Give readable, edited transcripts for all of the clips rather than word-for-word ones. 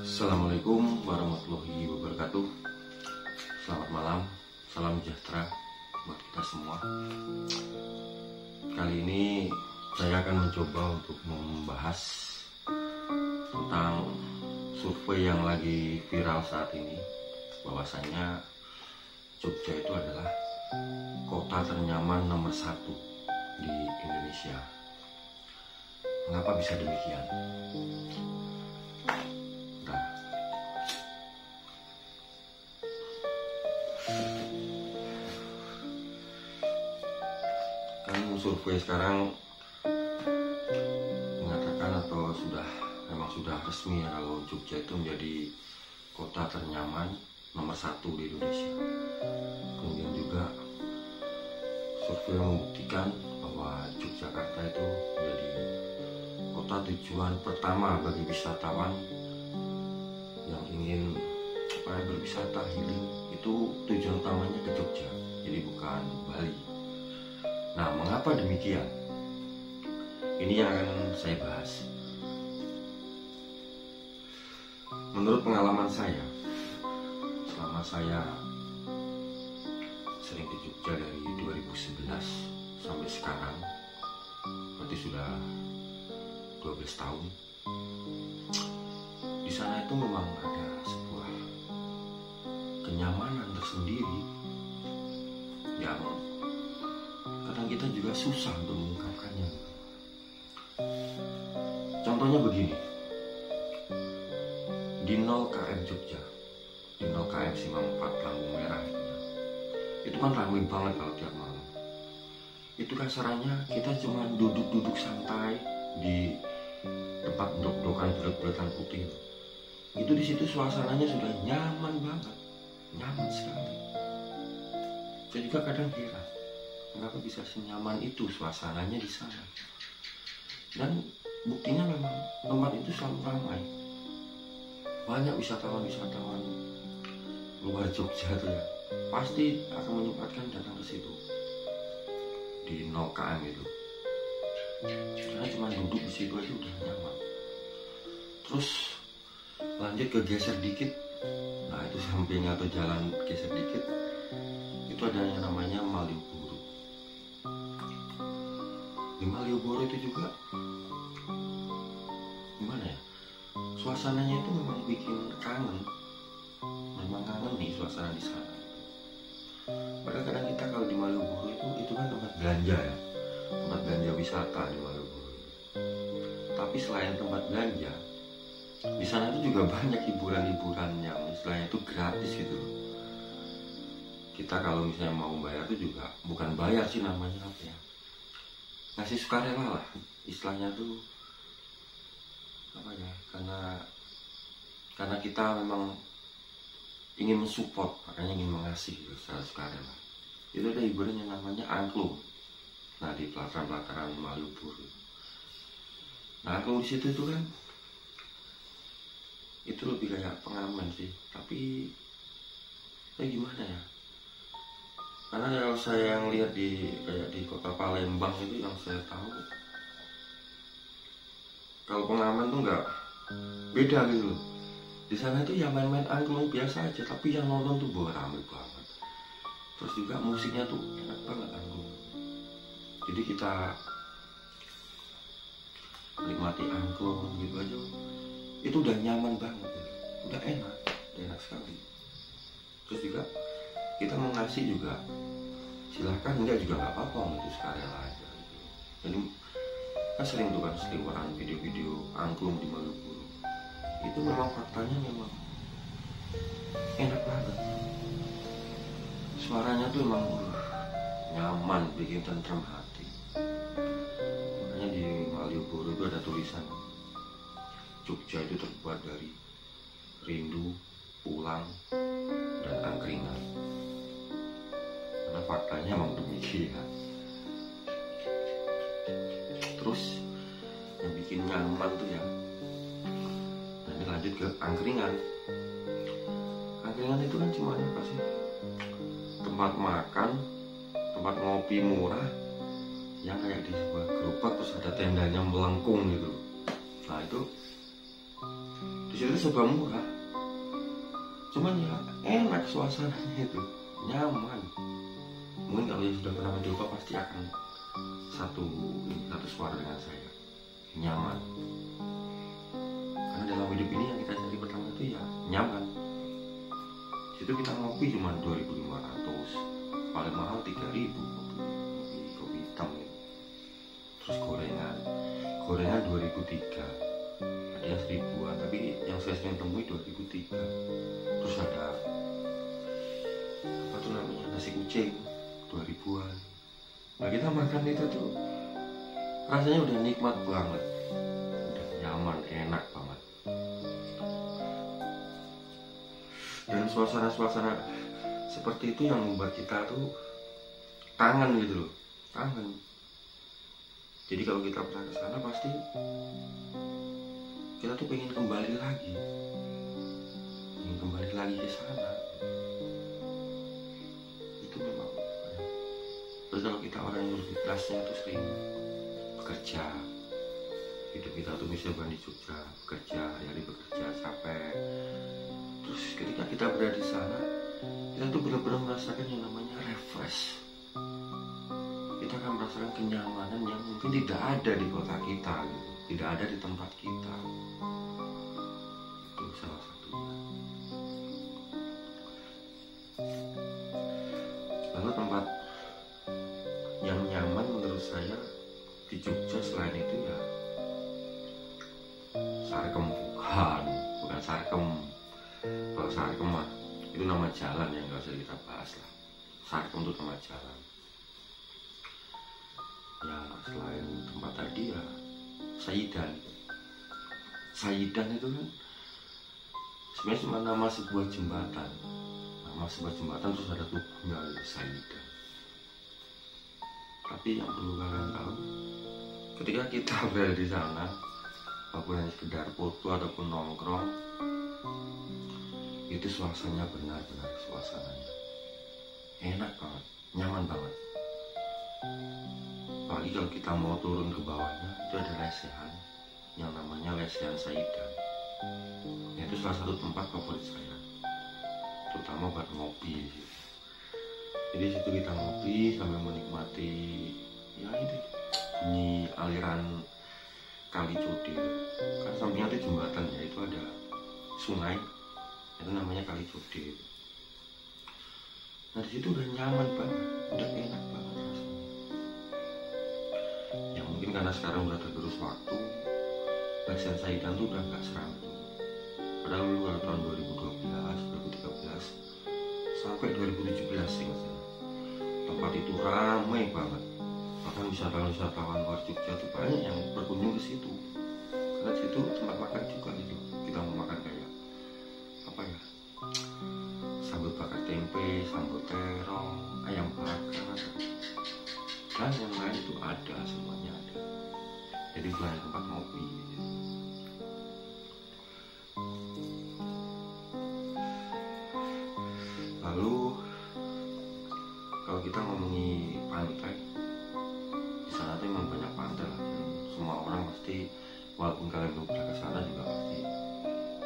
Assalamualaikum warahmatullahi wabarakatuh. Selamat malam, salam sejahtera buat kita semua. Kali ini saya akan mencoba untuk membahas tentang survei yang lagi viral saat ini, bahwasanya Jogja itu adalah kota ternyaman nomor 1 di Indonesia. Mengapa bisa demikian? Kan survei sekarang mengatakan atau memang sudah resmi ya, kalau Jogja itu menjadi kota ternyaman nomor 1 di Indonesia. Kemudian juga survei membuktikan bahwa Yogyakarta itu menjadi kota tujuan pertama bagi wisatawan yang ingin berwisata healing. Itu tujuan utamanya ke Jogja, jadi bukan Bali. Nah, mengapa demikian? Ini yang akan saya bahas. Menurut pengalaman saya, selama saya sering ke Jogja dari 2011 sampai sekarang, berarti sudah 12 tahun. Di sana itu memang ada sebuah kenyamanan tersendiri yang kadang kita juga susah untuk mengungkapkannya. Contohnya begini, di 0 km Jogja, di 0 km Simpang 4 lampu merah itu kan ramai banget kalau tiap malam. Itu kasarannya kita cuma duduk-duduk santai di tempat dok-dokan bulat-bulatan putih itu di situ suasananya sudah nyaman banget, nyaman sekali. Saya juga kadang heran, kenapa bisa senyaman itu suasananya di sana. Dan buktinya memang tempat itu selalu ramai. Banyak wisatawan-wisatawan luar Jogja tuh ya, pasti akan menyempatkan datang ke situ di 0 km itu. Karena cuma duduk di situ aja udah nyaman. Terus lanjut ke geser dikit. Nah, itu samping atau jalan geser dikit itu ada yang namanya Malioboro. Di Malioboro itu juga gimana ya, suasananya itu memang bikin kangen. Memang kangen nih suasana di sana. Padahal kadang kita kalau di Malioboro itu kan tempat belanja ya, tempat belanja wisata di Malioboro. Tapi selain tempat belanja, di sana itu juga banyak hiburan-hiburan yang istilahnya itu gratis gitu. Kita kalau misalnya mau bayar itu juga bukan bayar sih, namanya apa ya, ngasih sukarela lah istilahnya tuh apa ya, karena kita memang ingin mensupport, makanya ingin mengasih gitu, secara sukarela. Itu ada hiburan yang namanya angklung. Nah, di pelataran Malioboro. Nah, angklung di situ itu kan itu lebih kayak pengamen sih, tapi gimana ya, karena kalau saya yang lihat kayak di kota Palembang itu, yang saya tahu kalau pengamen tuh nggak beda gitu loh. Di sana itu ya main-main angklung biasa aja, tapi yang nonton tuh ramai banget. Terus juga musiknya tuh enak banget angklung. Jadi kita menikmati angklung gitu aja, itu udah nyaman banget, udah enak sekali. Terus juga kita mau ngasih juga silahkan, enggak juga nggak apa-apa, itu sukarela aja gitu. Jadi kan sering tuh kan seliweran video-video angklung di Malioboro. Itu memang faktanya memang enak banget. Suaranya tuh emang nyaman, bikin tentrem hati. Makanya di Malioboro itu ada tulisan, Jogja itu terbuat dari rindu, pulang, dan angkringan. Karena faktanya emang demikian. Terus yang bikin nyaman tuh ya, nanti lanjut ke angkringan. Angkringan itu kan cuma apa sih? Tempat makan, tempat ngopi murah yang kayak di sebuah gerobak terus ada tendanya melengkung gitu. Nah itu di situ serba murah, cuman ya enak suasananya itu, nyaman. Mungkin kalau yang sudah pernah mencoba pasti akan satu suara dengan saya, nyaman. Karena dalam hidup ini yang kita cari pertama itu ya nyaman. Situ kita ngopi cuma 2.500, paling mahal 3.000 kopi hitam gitu. Terus gorengan 2.003, ada yang 1.000-an, tapi yang saya sering temui 2.003. Terus ada apa tuh namanya, nasi kucing 2.000-an. Nah kita makan itu tuh rasanya udah nikmat banget, udah nyaman, enak banget. Dan suasana-suasana seperti itu yang membuat kita tuh kangen gitu loh, kangen. Jadi kalau kita pernah ke sana pasti kita tuh pengen kembali lagi ke sana. Itu memang. Terus kalau kita orang yang berpikirannya tuh sering bekerja, hidup kita tuh misalnya di Jogja, bekerja, hari bekerja capek. Terus ketika kita berada di sana, kita tuh benar-benar merasakan yang namanya refresh. Kita akan merasakan kenyamanan yang mungkin tidak ada di kota kita gitu, tidak ada di tempat kita. Itu salah satunya. Lalu tempat yang nyaman menurut saya di Jogja selain itu ya Sarkem, bukan Sarkem. Kalau Sarkem mah itu nama jalan yang nggak usah kita bahas lah. Sarkem itu nama jalan. Ya selain tempat tadi ya Saidan itu kan sebenarnya cuma nama sebuah jembatan. Terus ada tubuhnya, Saidan. Tapi yang perlu kalian tahu, ketika kita berada di sana, walaupun hanya sekedar foto ataupun nongkrong, itu suasananya benar-benar suasananya enak banget, nyaman banget. Apalagi kalau kita mau turun ke bawahnya, itu ada lesehan yang namanya lesehan Saidan. Itu salah satu tempat favorit saya, terutama buat ngopi. Jadi situ kita ngopi sambil menikmati ya itu bunyi aliran Kali Codil. Kan sampingnya itu jembatan ya, itu ada sungai, itu namanya Kali Codil. Nah disitu udah nyaman banget, udah enak banget rasanya. Ya mungkin karena sekarang udah tergerus waktu, lesehan Saidan tuh udah nggak seramai dulu. Padahal dulu kalau tahun 2012, 2013 sampai 2017 sih maksudnya, tempat itu ramai banget. Bahkan wisatawan luar Jogja tuh banyak yang berkunjung ke situ. Karena situ tempat makan juga gitu. Kita mau makan kayak apa ya, sambal bakar tempe, sambal terong, ayam bakar, dan yang lain itu ada, semuanya ada. Jadi bukan tempat ngopi gitu. Lalu kalau kita ngomongin pantai, di sana tuh memang banyak pantai lah. Dan semua orang pasti, walaupun kalian belum pernah ke sana juga pasti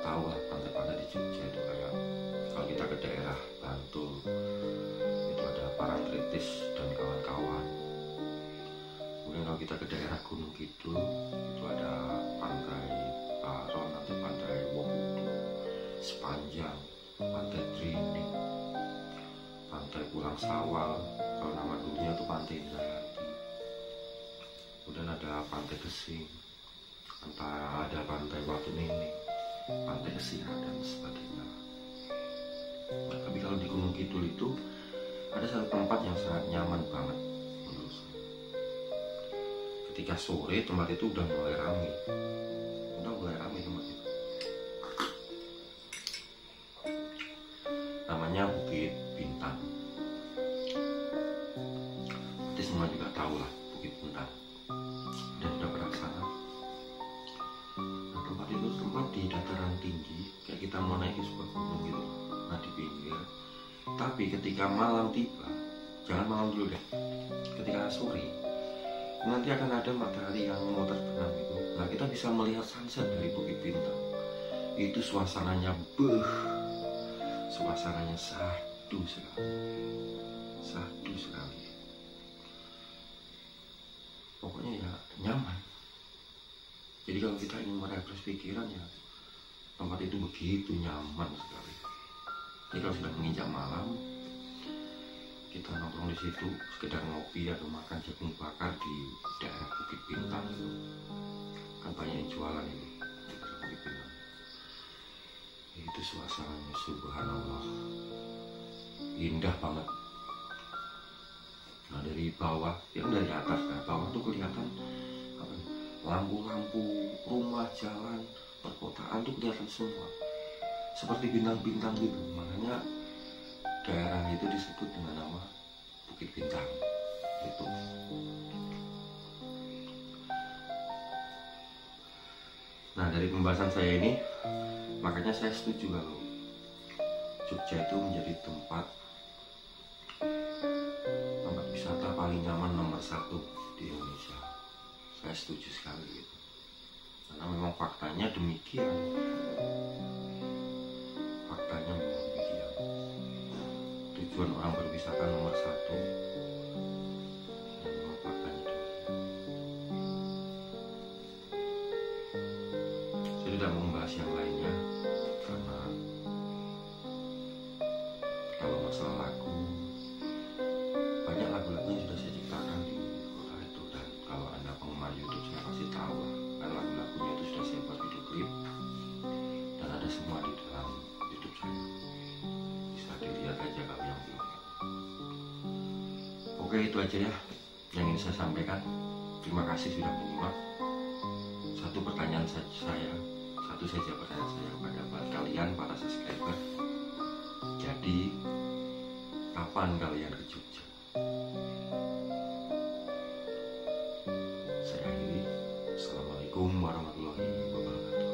tahu lah pantai-pantai di Jogja itu kayak, kalau kita ke daerah Bantul itu ada Parangtritis dan kawan-kawan. Kemudian kalau kita ke daerah Gunung Kidul itu ada Pantai Baron, nanti Pantai Wokudu, Sepanjang, Pantai Trining, Pantai Pulang Sawal, kalau nama dulunya itu Pantai Indrayati. Kemudian ada Pantai Gesing, ada Pantai Watuninning, Pantai Kesirah dan sebagainya. Nah, tapi kalau di Gunung Kidul itu ada satu tempat yang sangat nyaman banget menurut saya. Ketika sore tempat itu udah mulai ramai tempat itu. Namanya Bukit Bintang. Nanti semua juga tahu lah Bukit Bintang, dan udah pernah ke sana. Nah tempat itu tempat di dataran tinggi, kayak kita mau naik ke sebuah gunung gitu. Nah di pinggir, tapi ketika malam tiba jangan malam dulu deh. Ketika sore nanti akan ada matahari yang mau terbenam itu. Nah, kita bisa melihat sunset dari Bukit Bintang. Itu suasananya suasananya sadu sekali. Pokoknya ya nyaman. Jadi kalau kita ingin merefresh pikiran, ya tempat itu begitu nyaman sekali. Jadi kalau sudah menginjak malam, kita nongkrong di situ, sekedar ngopi atau makan jagung bakar di daerah Bukit Bintang itu. Kan banyak yang jualan ini di daerah Bukit Bintang. Itu suasananya subhanallah, indah banget. Nah, dari bawah, yang dari atas ke bawah tuh kelihatan apa nih? Lampu-lampu, rumah, jalan, perkotaan tuh kelihatan semua, seperti bintang-bintang gitu. Makanya daerah itu disebut dengan nama Bukit Bintang itu. Nah, dari pembahasan saya ini, makanya saya setuju kalau Jogja itu menjadi tempat wisata paling nyaman nomor 1 di Indonesia. Saya setuju sekali gitu. Karena memang faktanya demikian. Faktanya memang demikian. Tujuan orang berwisata nomor 1, yang memang faktanya demikian. Saya tidak mau membahas yang lainnya, karena kalau masalah lagu, banyak lagu-lagu yang sudah saya ciptakan di kota itu. Dan kalau Anda penggemar YouTube, saya pasti tahu lah, kan lagu-lagunya itu sudah saya buat video klip dan ada semua di dalam YouTube saya. Bisa dilihat aja kalau yang belum. Oke, itu aja ya yang ingin saya sampaikan. Terima kasih sudah menyimak. Satu saja pertanyaan saya kepada kalian para subscriber. Jadi, kapan kalian ke Jogja? Saya akhiri. Assalamualaikum warahmatullahi wabarakatuh.